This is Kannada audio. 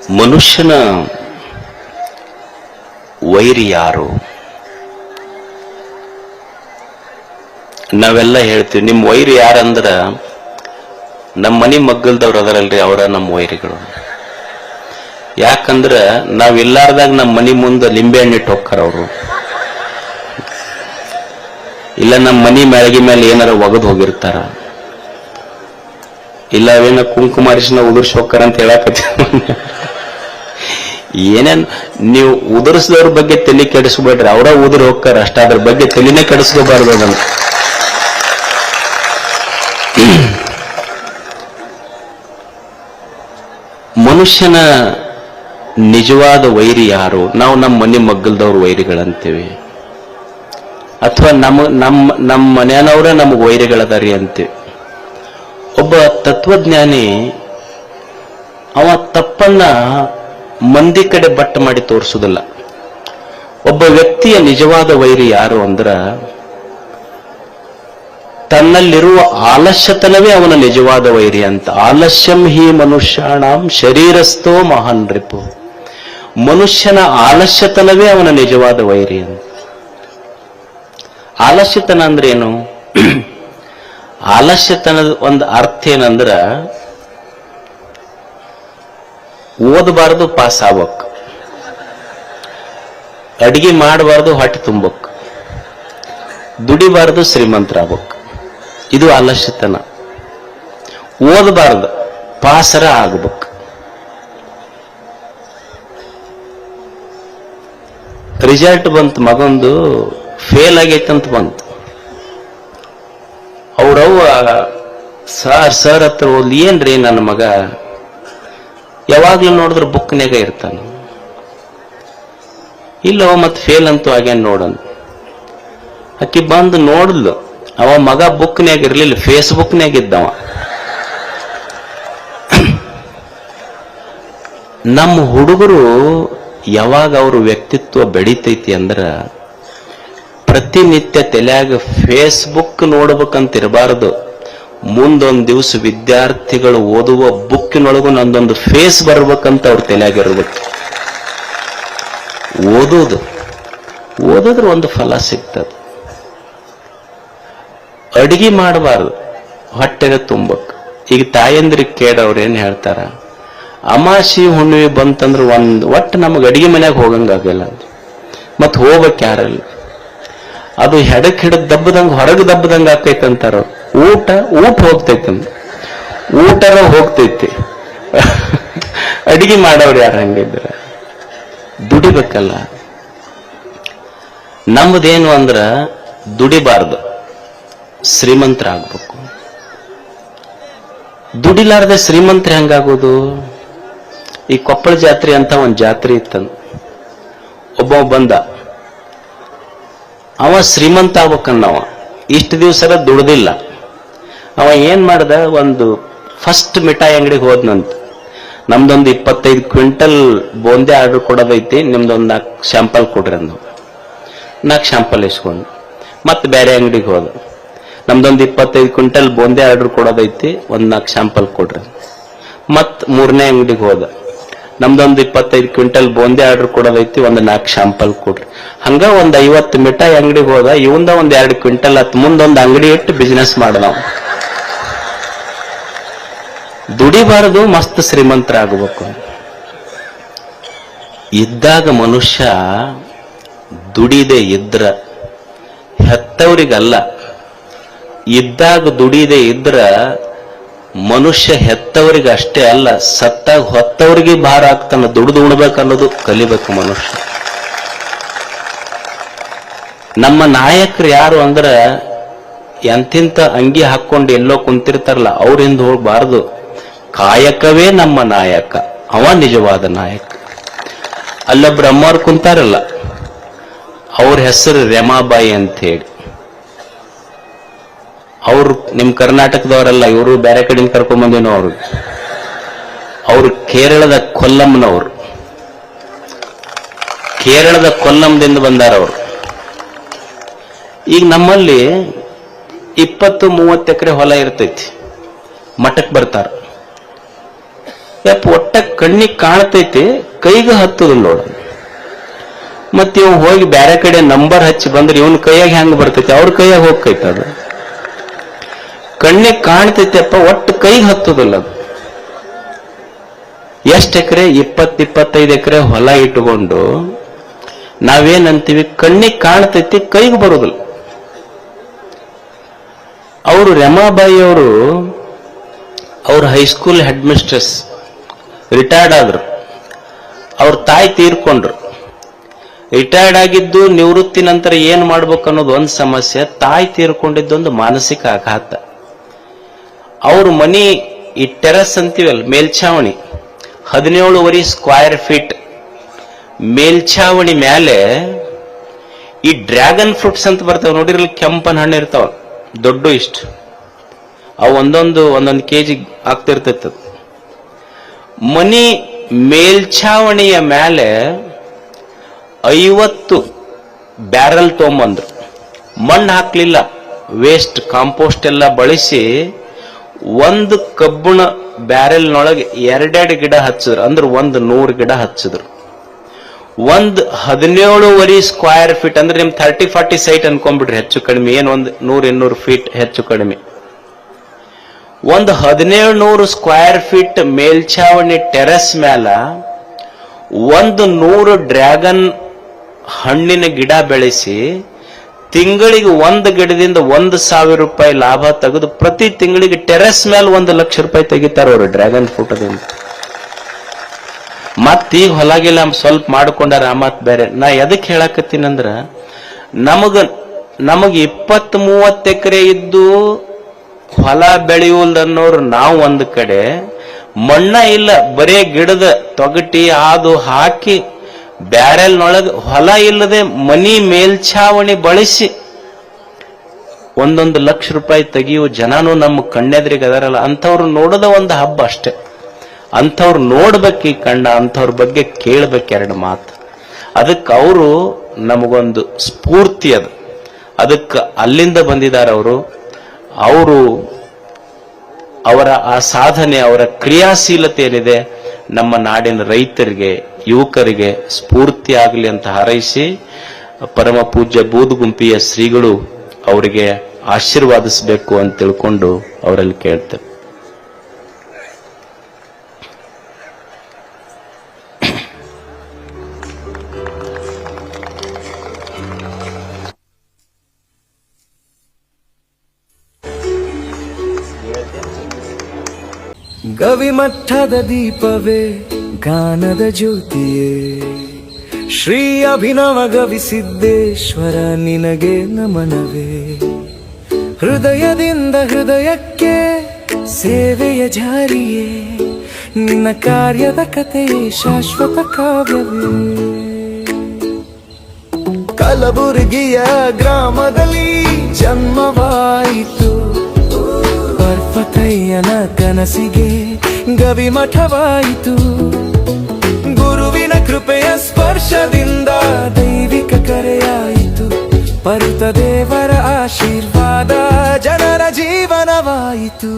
ಮನುಷ್ಯನ ವೈರಿ ಯಾರು? ನಾವೆಲ್ಲ ಹೇಳ್ತೀವಿ ನಿಮ್ಮ ವೈರಿ ಯಾರಂದ್ರ ನಮ್ಮ ಮನಿ ಮಗ್ಗಲ್ದವ್ರು ಅದರಲ್ರಿ, ಅವರ ನಮ್ಮ ವೈರಿಗಳು. ಯಾಕಂದ್ರ ನಾವಿಲ್ಲಾರ್ದಾಗ ನಮ್ಮ ಮನಿ ಮುಂದೆ ಲಿಂಬೆ ಹಣ್ಣು ಇಟ್ಟು ಹೋಗ್ತಾರ ಅವರು, ಇಲ್ಲ ನಮ್ಮ ಮನಿ ಮ್ಯಾಳಗಿ ಮೇಲೆ ಏನಾರ ಒಗದು ಹೋಗಿರ್ತಾರ, ಇಲ್ಲ ಅವೇನ ಕುಂಕುಮಾರಿಸಿನ ಉದುರ್ಸಿ ಹೋಗ್ತಾರ ಅಂತ ಹೇಳಕತ್ತೀವಿ. ಏನೇನ್ ನೀವು ಉದುರಿಸಿದವ್ರ ಬಗ್ಗೆ ತಲೆ ಕೆಡಿಸ್ಬೇಡ್ರಿ, ಅವರ ಉದುರು ಹೋಗ್ತಾರ ಅಷ್ಟ, ಅದ್ರ ಬಗ್ಗೆ ತಲೆನೇ ಕೆಡಿಸ್ಕೋಬಾರ್ದು. ಅದನ್ನು ಮನುಷ್ಯನ ನಿಜವಾದ ವೈರಿ ಯಾರು? ನಾವು ನಮ್ಮ ಮನೆ ಮಗ್ಗಲ್ದವ್ರ ವೈರಿಗಳಂತೀವಿ, ಅಥವಾ ನಮ್ಮ ಮನೆಯವ್ರೆ ನಮಗೆ ವೈರಿಗಳದಾರಿ ಅಂತೀವಿ. ಒಬ್ಬ ತತ್ವಜ್ಞಾನಿ ಅವ ತಪ್ಪನ್ನ ಮಂದಿ ಕಡೆ ಬಟ್ಟ ಮಾಡಿ ತೋರಿಸುವುದಿಲ್ಲ. ಒಬ್ಬ ವ್ಯಕ್ತಿಯ ನಿಜವಾದ ವೈರಿ ಯಾರು ಅಂದ್ರ ತನ್ನಲ್ಲಿರುವ ಆಲಸ್ಯತನವೇ ಅವನ ನಿಜವಾದ ವೈರಿ ಅಂತ. ಆಲಸ್ಯಂ ಹಿ ಮನುಷ್ಯಾಣಂ ಶರೀರಸ್ಥೋ ಮಹಾನ್ ರಿಪು. ಮನುಷ್ಯನ ಆಲಸ್ಯತನವೇ ಅವನ ನಿಜವಾದ ವೈರಿ ಅಂತ. ಆಲಸ್ಯತನ ಅಂದ್ರೆ ಏನು? ಆಲಸ್ಯತನದ ಒಂದು ಅರ್ಥ ಏನಂದ್ರ ಓದಬಾರದು ಪಾಸ್ ಆಗ್ಬೇಕು, ಅಡಿಗೆ ಮಾಡಬಾರ್ದು ಹೊಟ್ಟೆ ತುಂಬಬೇಕು, ದುಡಿಬಾರದು ಶ್ರೀಮಂತರಾಗಬೇಕು. ಇದು ಆಲಸ್ಯತನ. ಓದಬಾರ್ದು ಪಾಸರ ಆಗ್ಬೇಕು. ರಿಸಲ್ಟ್ ಬಂತು, ಮಗಂದು ಫೇಲ್ ಆಗೈತಂತ ಬಂತು. ಅವ್ರವ್ವ ಸರ್ ಹತ್ರ ಹೋದ್ಲಿ, ಏನ್ರಿ ನನ್ನ ಮಗ ಯಾವಾಗ್ಲೂ ನೋಡಿದ್ರೆ ಬುಕ್ನ್ಯಾಗ ಇರ್ತಾನ, ಇಲ್ಲವ ಮತ್ ಫೇಲ್ ಅಂತೂ ಆಗ್ಯಾನ ನೋಡಂತ. ಅಕ್ಕಿ ಬಂದು ನೋಡ್ಲು, ಅವ ಮಗ ಬುಕ್ನ್ಯಾಗ ಇರ್ಲಿಲ್ಲ, ಫೇಸ್ಬುಕ್ನ್ಯಾಗ ಇದ್ದವ. ನಮ್ಮ ಹುಡುಗರು ಯಾವಾಗ ಅವ್ರ ವ್ಯಕ್ತಿತ್ವ ಬೆಳಿತೈತಿ ಅಂದ್ರ ಪ್ರತಿನಿತ್ಯ ತಲೆಯಾಗ ಫೇಸ್ಬುಕ್ ನೋಡ್ಬೇಕಂತ ಇರಬಾರದು. ಮುಂದೊಂದು ದಿವಸ ವಿದ್ಯಾರ್ಥಿಗಳು ಓದುವ ಬುಕ್ಕಿನೊಳಗೂ ನಂದೊಂದು ಫೇಸ್ ಬರ್ಬೇಕಂತ ಅವ್ರ ತಲೆಯಾಗಿರ್ಬೇಕು. ಓದಿದ್ರೆ ಒಂದು ಫಲ ಸಿಗ್ತದೆ. ಅಡಿಗೆ ಮಾಡಬಾರ್ದು, ಹೊಟ್ಟೆಗೆ ತುಂಬಕ್. ಈಗ ತಾಯಂದ್ರಿಗೆ ಕೇಳವ್ರು ಏನ್ ಹೇಳ್ತಾರ, ಅಮಾಸಿ ಹುಣ್ಣಿಮೆ ಬಂತಂದ್ರೆ ಒಟ್ಟು ನಮಗೆ ಅಡಿಗೆ ಮನ್ಯಾಗ ಹೋಗಂಗಾಗಲ್ಲ, ಮತ್ ಹೋಗ್ಬೇಕು ಯಾರಲ್ಲ. ಅದು ಹೆಡಕ್ ಹಿಡಕ್ ದಬ್ಬದಂಗ ಹೊರಗೆ ದಬ್ಬದಂಗ ಆಕೈತಂತಾರ. ಊಟ ಹೋಗ್ತೈತಿ, ಊಟನ ಹೋಗ್ತೈತಿ, ಅಡಿಗೆ ಮಾಡವ್ರು ಯಾರು ಹಂಗಿದ್ರ? ದುಡಿಬೇಕಲ್ಲ. ನಮ್ದೇನು ಅಂದ್ರ ದುಡಿಬಾರ್ದು, ಶ್ರೀಮಂತರಾಗ್ಬೇಕು. ದುಡಿಲಾರ್ದೆ ಶ್ರೀಮಂತರ ಹೆಂಗಾಗೋದು? ಈ ಕೊಪ್ಪಳ ಜಾತ್ರೆ ಅಂತ ಒಂದ್ ಜಾತ್ರೆ ಇತ್ತಂದ, ಒಬ್ಬ ಬಂದ, ಅವ ಶ್ರೀಮಂತ ಆಗ್ಬೇಕನ್ನವ. ಇಷ್ಟು ದಿವಸ ದುಡ್ದಿಲ್ಲ. ಅವ ಏನ್ ಮಾಡ್ದ, ಒಂದು ಫಸ್ಟ್ ಮಿಠಾಯಿ ಅಂಗಡಿಗೆ ಹೋದ್ನಂತ. ನಮ್ದೊಂದು 25 ಕ್ವಿಂಟಲ್ ಬೋಂದೆ ಆರ್ಡರ್ ಕೊಡೋದೈತಿ, ನಿಮ್ದೊಂದು 4 ಶಾಂಪಲ್ ಕೊಡ್ರಿ ಅಂದ. 4 ಶಾಂಪಲ್ ಇಸ್ಕೊಂಡು ಮತ್ತೆ ಬೇರೆ ಅಂಗಡಿಗೆ ಹೋದ. ನಮ್ದೊಂದು 25 ಕ್ವಿಂಟಲ್ ಬೋಂದೆ ಆರ್ಡರ್ ಕೊಡೋದೈತಿ, ಒಂದ್ 4 ಶಾಂಪಲ್ ಕೊಡ್ರಿ. ಮತ್ 3ನೇ ಅಂಗಡಿಗೆ ಹೋದ. ನಮ್ದೊಂದು 25 ಕ್ವಿಂಟಲ್ ಬೋಂದೆ ಆರ್ಡರ್ ಕೊಡೋದೈತಿ, ಒಂದು 4 ಶಾಂಪಲ್ ಕೊಡ್ರಿ. ಹಂಗ ಒಂದ್ 50 ಮಿಠಾಯಿ ಅಂಗಡಿಗೆ ಹೋದ. ಇವಂದ ಒಂದ್ 2 ಕ್ವಿಂಟಲ್ ಹತ್ತು ಮುಂದೊಂದು ಅಂಗಡಿ ಇಟ್ಟು ಬಿಸ್ನೆಸ್ ಮಾಡದವ್. ದುಡಿಬಾರದು, ಮಸ್ತ್ ಶ್ರೀಮಂತರಾಗಬೇಕು. ಇದ್ದಾಗ ಮನುಷ್ಯ ದುಡಿದೆ ಇದ್ರ ಹೆತ್ತವರಿಗಲ್ಲ, ಇದ್ದಾಗ ದುಡಿದೆ ಇದ್ರ ಮನುಷ್ಯ ಹೆತ್ತವರಿಗೆ ಅಷ್ಟೇ ಅಲ್ಲ, ಸತ್ತಾಗ ಹೊತ್ತವರಿಗೆ ಭಾರ ಆಗ್ತಾನ. ದುಡಿದು ಉಣ್ಬೇಕನ್ನೋದು ಕಲಿಬೇಕು ಮನುಷ್ಯ. ನಮ್ಮ ನಾಯಕರು ಯಾರು ಅಂದ್ರ ಎಂತಿಂತ ಅಂಗಿ ಹಾಕೊಂಡು ಎಲ್ಲೋ ಕುಂತಿರ್ತಾರಲ್ಲ, ಅವ್ರಿಂದ ಹೋಗ್ಬಾರ್ದು. ಕಾಯಕವೇ ನಮ್ಮ ನಾಯಕ, ಅವ ನಿಜವಾದ ನಾಯಕ. ಅಲ್ಲೊಬ್ರು ಅಮ್ಮವ್ರು ಕುಂತಾರಲ್ಲ, ಅವ್ರ ಹೆಸರು ರೆಮಾಬಾಯಿ ಅಂತ ಹೇಳಿ. ಅವ್ರು ನಿಮ್ ಕರ್ನಾಟಕದವರಲ್ಲ, ಇವರು ಬೇರೆ ಕಡೆಯಿಂದ ಕರ್ಕೊಂಡ್ ಬಂದೇನೋ. ಅವ್ರು ಕೇರಳದ ಕೊಲ್ಲಂನವರು, ಕೇರಳದ ಕೊಲ್ಲಂದಿಂದ ಬಂದಾರ ಅವರು. ಈಗ ನಮ್ಮಲ್ಲಿ 20-30 ಎಕರೆ ಹೊಲ ಇರ್ತೈತಿ, ಮಠಕ್ಕೆ ಬರ್ತಾರ. ಯಪ್ಪ ಒಟ್ಟ ಕಣ್ಣಿಗೆ ಕಾಣ್ತೈತಿ, ಕೈಗೆ ಹತ್ತದಿಲ್ಲ ನೋಡ. ಮತ್ತೆ ಇವ್ ಹೋಗಿ ಬೇರೆ ಕಡೆ ನಂಬರ್ ಹಚ್ಚಿ ಬಂದ್ರೆ ಇವನ್ ಕೈಯಾಗ ಹೆಂಗ್ ಬರ್ತೈತಿ, ಅವ್ರ ಕೈಯಾಗ ಹೋಗ್ತೈತಿ. ಅದು ಕಣ್ಣಿಗೆ ಕಾಣ್ತೈತಿಯಪ್ಪ, ಒಟ್ಟು ಕೈಗೆ ಹತ್ತದಿಲ್ಲ. ಅದು ಎಷ್ಟು ಎಕರೆ, 20-25 ಎಕರೆ ಹೊಲ ಇಟ್ಟುಕೊಂಡು ನಾವೇನಂತೀವಿ, ಕಣ್ಣಿಗೆ ಕಾಣ್ತೈತಿ ಕೈಗೆ ಬರೋದಿಲ್ಲ. ಅವರು ರಮಾಬಾಯಿ ಅವರು ಅವ್ರ ಹೈಸ್ಕೂಲ್ ಹೆಡ್ ಮಿಸ್ಟ್ರೆಸ್ ರಿಟೈರ್ಡ್ ಆದ್ರು. ಅವ್ರ ತಾಯಿ ತೀರ್ಕೊಂಡ್ರು. ರಿಟೈರ್ಡ್ ಆಗಿದ್ದು ನಿವೃತ್ತಿ ನಂತರ ಏನ್ ಮಾಡ್ಬೇಕು ಅನ್ನೋದು ಒಂದು ಸಮಸ್ಯೆ, ತಾಯಿ ತೀರ್ಕೊಂಡಿದ್ದೊಂದು ಮಾನಸಿಕ ಆಘಾತ. ಅವ್ರ ಮನಿ ಈ ಟೆರಸ್ ಅಂತೀವಲ್ಲ, ಮೇಲ್ಛಾವಣಿ 17 ಸ್ಕ್ವೇರ್ ಫೀಟ್ ಮೇಲ್ಛಾವಣಿ ಮೇಲೆ ಈ ಡ್ರ್ಯಾಗನ್ ಫ್ರೂಟ್ಸ್ ಅಂತ ಬರ್ತಾವ ನೋಡಿರಲಿ, ಕೆಂಪನ ಹಣ್ಣು ಇರ್ತಾವ ದೊಡ್ಡ ಇಷ್ಟು, ಅವು ಒಂದೊಂದು ಕೆಜಿ ಆಗ್ತಿರ್ತೈತ. ಮನಿ ಮೇಲ್ಛಾವಣಿಯ ಮೇಲೆ 50 ಬ್ಯಾರಲ್ ತೊಗೊಂಬಂದ್ರು. ಮಣ್ಣು ಹಾಕ್ಲಿಲ್ಲ, ವೇಸ್ಟ್ ಕಾಂಪೋಸ್ಟ್ ಎಲ್ಲ ಬಳಸಿ ಒಂದು ಕಬ್ಬಣ ಬ್ಯಾರೆಲ್ನೊಳಗೆ 2 ಗಿಡ ಹಚ್ಚಿದ್ರು. ಅಂದ್ರೆ 100 ಗಿಡ ಹಚ್ಚಿದ್ರು. ಒಂದು 17 ಸ್ಕ್ವೇರ್ ಫೀಟ್ ಅಂದ್ರೆ ನಿಮ್ 30-40 ಸೈಟ್ ಅನ್ಕೊಂಡ್ಬಿಡ್ರಿ, ಹೆಚ್ಚು ಕಡಿಮೆ ಏನ್ ಒಂದು 100-200 ಫೀಟ್ ಹೆಚ್ಚು ಕಡಿಮೆ. ಒಂದು 1700 ಸ್ಕ್ವೇರ್ ಫೀಟ್ ಮೇಲ್ಛಾವಣಿ ಟೆರೆಸ್ ಮೇಲೆ 100 ಡ್ರ್ಯಾಗನ್ ಹಣ್ಣಿನ ಗಿಡ ಬೆಳೆಸಿ ತಿಂಗಳಿಗೆ ಒಂದು ಗಿಡದಿಂದ 1,000 ರೂಪಾಯಿ ಲಾಭ ತೆಗೆದು ಪ್ರತಿ ತಿಂಗಳಿಗೆ ಟೆರೆಸ್ ಮೇಲೆ 1 ಲಕ್ಷ ರೂಪಾಯಿ ತೆಗಿತಾರ ಅವರು ಡ್ರ್ಯಾಗನ್ ಫ್ರೂಟದಿಂದ. ಮತ್ತೀಗ ಹೊಲಗಿಲ್ಲ ಸ್ವಲ್ಪ ಮಾಡ್ಕೊಂಡಾರ. ಮತ್ ಬೇರೆ ನಾ ಎದಕ್ ಹೇಳಕತ್ತೀನಂದ್ರ, ನಮಗ 20-30 ಎಕರೆ ಇದ್ದು ಹೊಲ ಬೆಳೆಯುವುದನ್ನೋರು ನಾವು ಒಂದು ಕಡೆ, ಮಣ್ಣ ಇಲ್ಲ ಬರೇ ಗಿಡದ ತೊಗಟಿ ಆದು ಹಾಕಿ ಬ್ಯಾರೆಲ್ನೊಳಗೆ ಹೊಲ ಇಲ್ಲದೆ ಮನಿ ಮೇಲ್ಛಾವಣಿ ಬಳಸಿ 1 ಲಕ್ಷ ರೂಪಾಯಿ ತೆಗಿಯುವ ಜನನು ನಮ್ಮ ಕಣ್ಣೆದ್ರಿಗೆ ಅದರಲ್ಲ. ಅಂಥವ್ರು ನೋಡೋದ ಒಂದು ಹಬ್ಬ ಅಷ್ಟೇ. ಅಂಥವ್ರು ನೋಡ್ಬೇಕು ಈ ಕಣ್ಣ, ಅಂಥವ್ರ ಬಗ್ಗೆ ಕೇಳ್ಬೇಕು 2 ಮಾತು. ಅದಕ್ಕೆ ಅವರು ನಮಗೊಂದು ಸ್ಫೂರ್ತಿ. ಅದಕ್ಕೆ ಅಲ್ಲಿಂದ ಬಂದಿದ್ದಾರೆ ಅವರು. ಅವರ ಆ ಸಾಧನೆ, ಅವರ ಕ್ರಿಯಾಶೀಲತೆ ಏನಿದೆ ನಮ್ಮ ನಾಡಿನ ರೈತರಿಗೆ, ಯುವಕರಿಗೆ ಸ್ಫೂರ್ತಿ ಆಗಲಿ ಅಂತ ಹಾರೈಸಿ, ಪರಮ ಪೂಜ್ಯ ಬೂದುಗುಂಪಿಯ ಶ್ರೀಗಳು ಅವರಿಗೆ ಆಶೀರ್ವಾದಿಸಬೇಕು ಅಂತ ತಿಳ್ಕೊಂಡು ಅವರಲ್ಲಿ ಕೇಳ್ತೇವೆ. ಗವಿಮಠದ ದೀಪವೇ ಗಾನದ ಜ್ಯೋತಿಯೇ, ಶ್ರೀ ಅಭಿನವ ಗವಿಸಿದ್ದೇಶ್ವರ ನಿನಗೆ ನಮನವೇ. ಹೃದಯದಿಂದ ಹೃದಯಕ್ಕೆ ಸೇವೆಯ ಜಾರಿಯೇ, ನಿನ್ನ ಕಾರ್ಯದ ಕಥೆಯೇ ಶಾಶ್ವತ ಕಾವ್ಯವೇ. ಕಲಬುರಗಿಯ ಗ್ರಾಮದಲ್ಲಿ ಜನ್ಮವಾಯಿತು, ಪರ್ವತಯ್ಯನ ಕನಸಿಗೆ ಗವಿಮಠವಾಯಿತು. ಗುರುವಿನ ಕೃಪೆಯ ಸ್ಪರ್ಶದಿಂದ ದೈವಿಕ ಕರೆಯಾಯಿತು, ಪರುತ ದೇವರ ಆಶೀರ್ವಾದ ಜನರ ಜೀವನವಾಯಿತು.